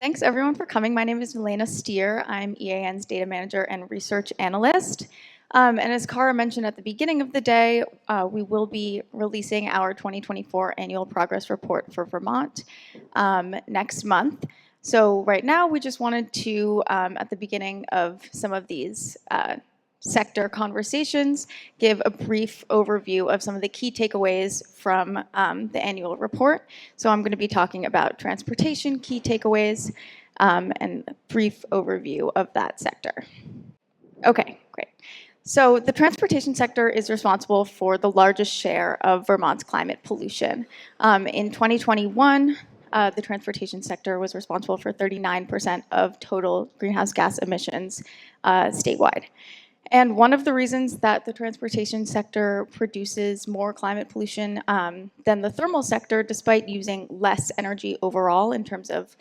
Thanks everyone for coming. My name is Lena Stier. I'm EAN's data manager and research analyst. And as Cara mentioned at the beginning of the day, we will be releasing our 2024 annual progress report for Vermont next month. So right now we just wanted to, at the beginning of some of these sector conversations, give a brief overview of some of the key takeaways from the annual report. So I'm going to be talking about transportation key takeaways and a brief overview of that sector. Okay, great. So the transportation sector is responsible for the largest share of Vermont's climate pollution. In 2021, the transportation sector was responsible for 39% of total greenhouse gas emissions statewide. And one of the reasons that the transportation sector produces more climate pollution than the thermal sector, despite using less energy overall in terms of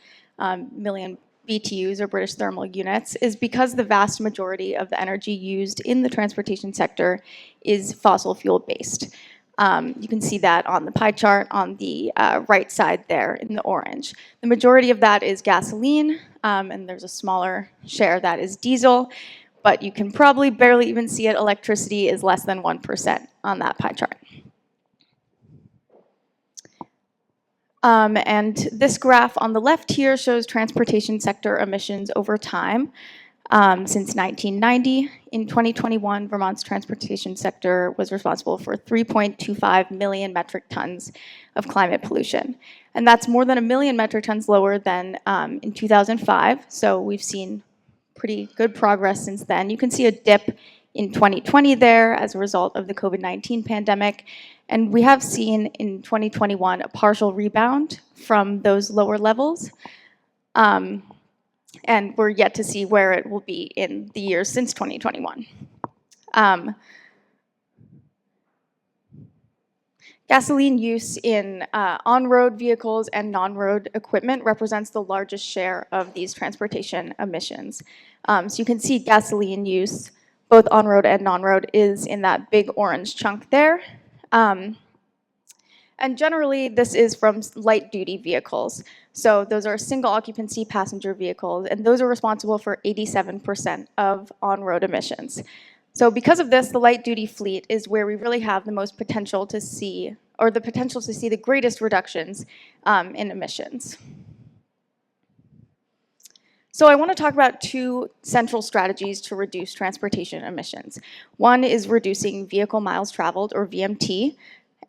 million BTUs or British thermal units, is because the vast majority of the energy used in the transportation sector is fossil fuel based. You can see that on the pie chart on the right side there in the orange. The majority of that is gasoline, and there's a smaller share that is diesel. But you can probably barely even see it. Electricity is less than 1% on that pie chart. And this graph on the left here shows transportation sector emissions over time since 1990. In 2021, Vermont's transportation sector was responsible for 3.25 million metric tons of climate pollution. And that's more than 1 million metric tons lower than in 2005. So we've seen pretty good progress since then. You can see a dip in 2020 there as a result of the COVID-19 pandemic. And we have seen in 2021 a partial rebound from those lower levels. And we're yet to see where it will be in the years since 2021. Gasoline use in on-road vehicles and non-road equipment represents the largest share of these transportation emissions. So you can see gasoline use, both on-road and non-road, is in that big orange chunk there. And generally, this is from light-duty vehicles. So those are single occupancy passenger vehicles, and those are responsible for 87% of on-road emissions. So because of this, the light-duty fleet is where we really have the most potential to see, or the potential to see the greatest reductions in emissions. So I want to talk about two central strategies to reduce transportation emissions. One is reducing vehicle miles traveled, or VMT,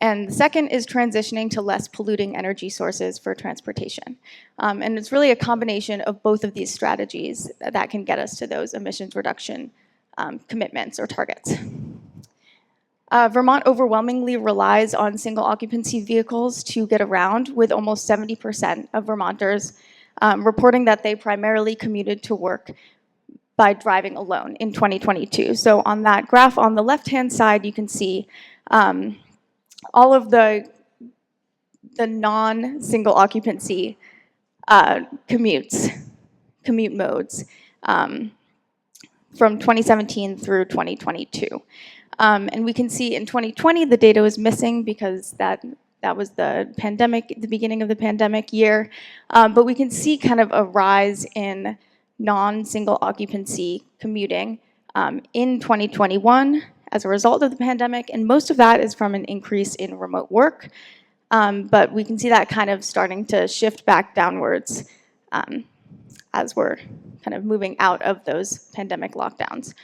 and the second is transitioning to less polluting energy sources for transportation. And it's really a combination of both of these strategies that can get us to those emissions reduction commitments or targets. Vermont overwhelmingly relies on single occupancy vehicles to get around, with almost 70% of Vermonters reporting that they primarily commuted to work by driving alone in 2022. So on that graph on the left-hand side, you can see all of the non-single occupancy commute modes from 2017 through 2022. And we can see in 2020, the data was missing because that was the pandemic, the beginning of the pandemic year. But we can see kind of a rise in non-single occupancy commuting in 2021 as a result of the pandemic. And most of that is from an increase in remote work. But we can see that kind of starting to shift back downwards as we're kind of moving out of those pandemic lockdowns.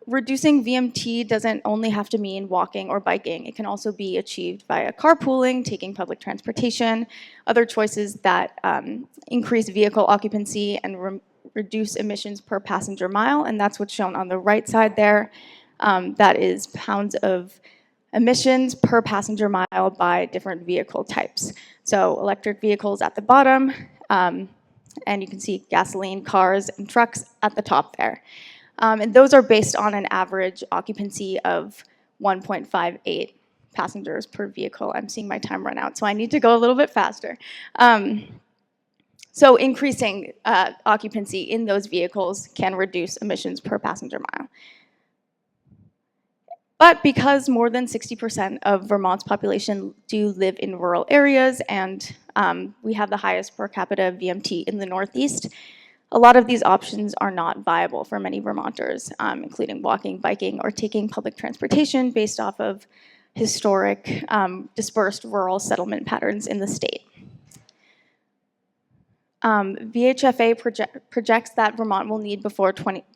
Reducing VMT doesn't only have to mean walking or biking. It can also be achieved via carpooling, taking public transportation, other choices that increase vehicle occupancy and reduce emissions per passenger mile, and that's what's shown on the right side there. That is pounds of emissions per passenger mile by different vehicle types. So electric vehicles at the bottom, and you can see gasoline, cars, and trucks at the top there. And those are based on an average occupancy of 1.58 passengers per vehicle. I'm seeing my time run out, so I need to go a little bit faster. So increasing occupancy in those vehicles can reduce emissions per passenger mile. But because more than 60% of Vermont's population do live in rural areas, and we have the highest per capita VMT in the Northeast, a lot of these options are not viable for many Vermonters, including walking, biking, or taking public transportation based off of historic dispersed rural settlement patterns in the state. VHFA projects that Vermont will need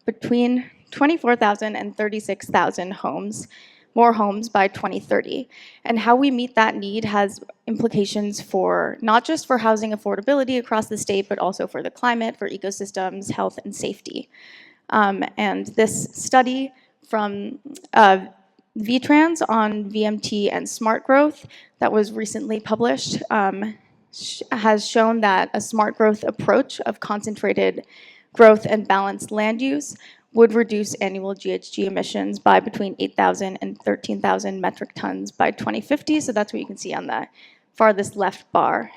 between 24,000 and 36,000 homes, more homes by 2030. And how we meet that need has implications for not just for housing affordability across the state, but also for the climate, for ecosystems, health, and safety. And this study from VTrans on VMT and smart growth that was recently published has shown that a smart growth approach of concentrated growth and balanced land use would reduce annual GHG emissions by between 8,000 and 13,000 metric tons by 2050. So that's what you can see on the farthest left bar.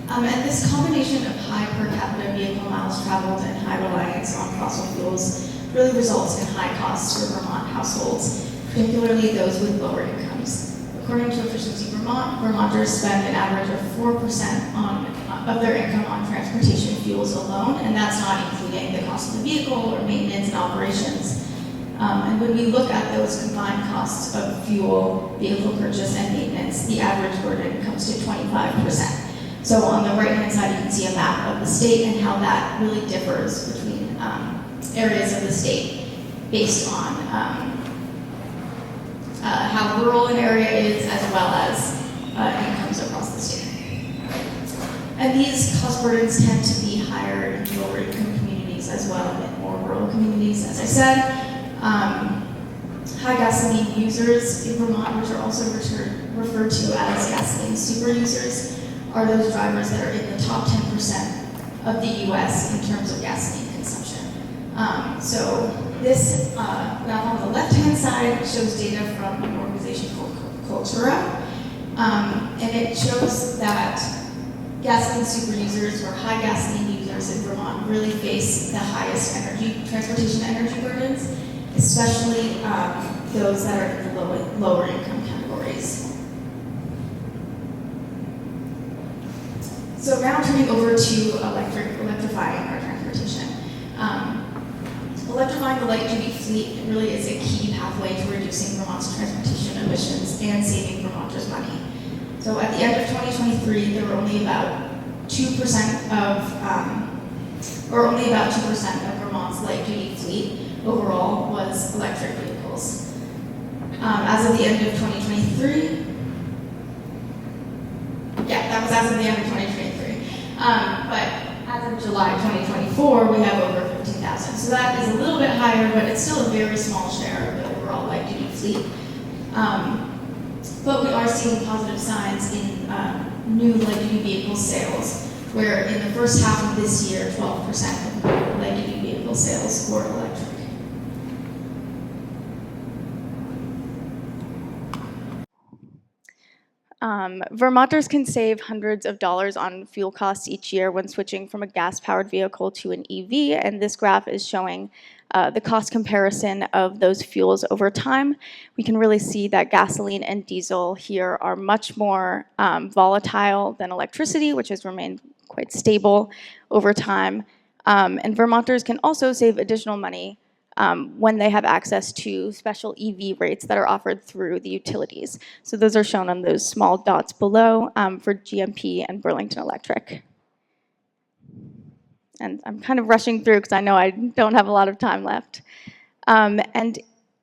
And this combination of high per capita vehicle miles traveled and high reliance on fossil fuels really results in high costs for Vermont households, particularly those with lower incomes. According to Efficiency Vermont, Vermonters spend an average of 4% of their income on transportation fuels alone, and that's not including the cost of the vehicle or maintenance and operations. And when we look at those combined costs of fuel, vehicle purchase, and maintenance, the average burden comes to 25%. So on the right-hand side, you can see a map of the state and how that really differs between areas of the state based on how rural an area is, as well as incomes across the state. And these cost burdens tend to be higher in lower income communities as well, and more rural communities, as I said. High gasoline users in Vermont, which are also referred to as gasoline super users, are those drivers that are in the top 10% of the US in terms of gasoline consumption. So this graph on the left-hand side shows data from an organization called Cultura, and it shows that gasoline super users or high gasoline users in Vermont really face the highest transportation energy burdens, especially those that are in the lower income categories. So now turning over to electrifying our transportation. Electrifying the light-duty fleet really is a key pathway to reducing Vermont's transportation emissions and saving Vermonters money. So at the end of 2023, there were only about 2% of Vermont's light-duty fleet overall was electric vehicles. As of the end of 2023, that was as of the end of 2023. But as of July 2024, we have over 15,000. So that is a little bit higher, but it's still a very small share of the overall light-duty fleet. But we are seeing positive signs in new light-duty vehicle sales, where in the first half of this year, 12% of light-duty vehicle sales were electric. Vermonters can save hundreds of dollars on fuel costs each year when switching from a gas-powered vehicle to an EV, and this graph is showing the cost comparison of those fuels over time. We can really see that gasoline and diesel here are much more volatile than electricity, which has remained quite stable over time. And Vermonters can also save additional money when they have access to special EV rates that are offered through the utilities. So those are shown on those small dots below for GMP and Burlington Electric. And I'm kind of rushing through because I know I don't have a lot of time left. And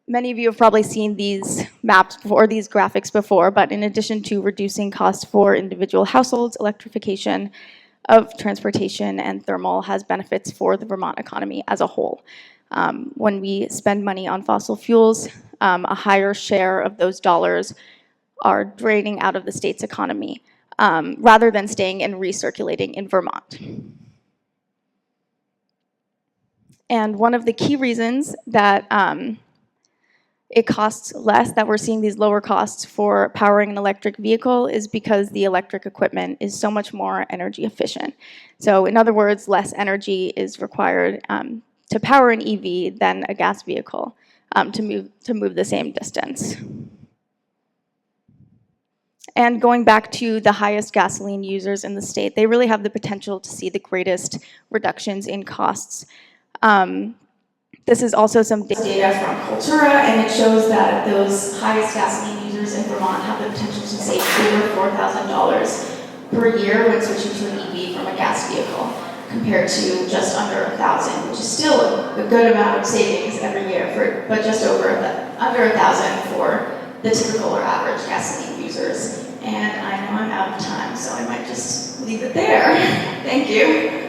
many of you have probably seen these maps or these graphics before, but in addition to reducing costs for individual households, electrification of transportation and thermal has benefits for the Vermont economy as a whole. When we spend money on fossil fuels, a higher share of those dollars are draining out of the state's economy rather than staying and recirculating in Vermont. And one of the key reasons that it costs less, that we're seeing these lower costs for powering an electric vehicle, is because the electric equipment is so much more energy efficient. So in other words, less energy is required to power an EV than a gas vehicle to move the same distance. And going back to the highest gasoline users in the state, they really have the potential to see the greatest reductions in costs. This is also some data from Cultura, and it shows that those highest gasoline users in Vermont have the potential to save over $4,000 per year when switching to an EV from a gas vehicle, compared to just under $1,000, which is still a good amount of savings every year, but just under $1,000 for the typical or average gasoline users. And I know I'm out of time, so I might just leave it there. Thank you.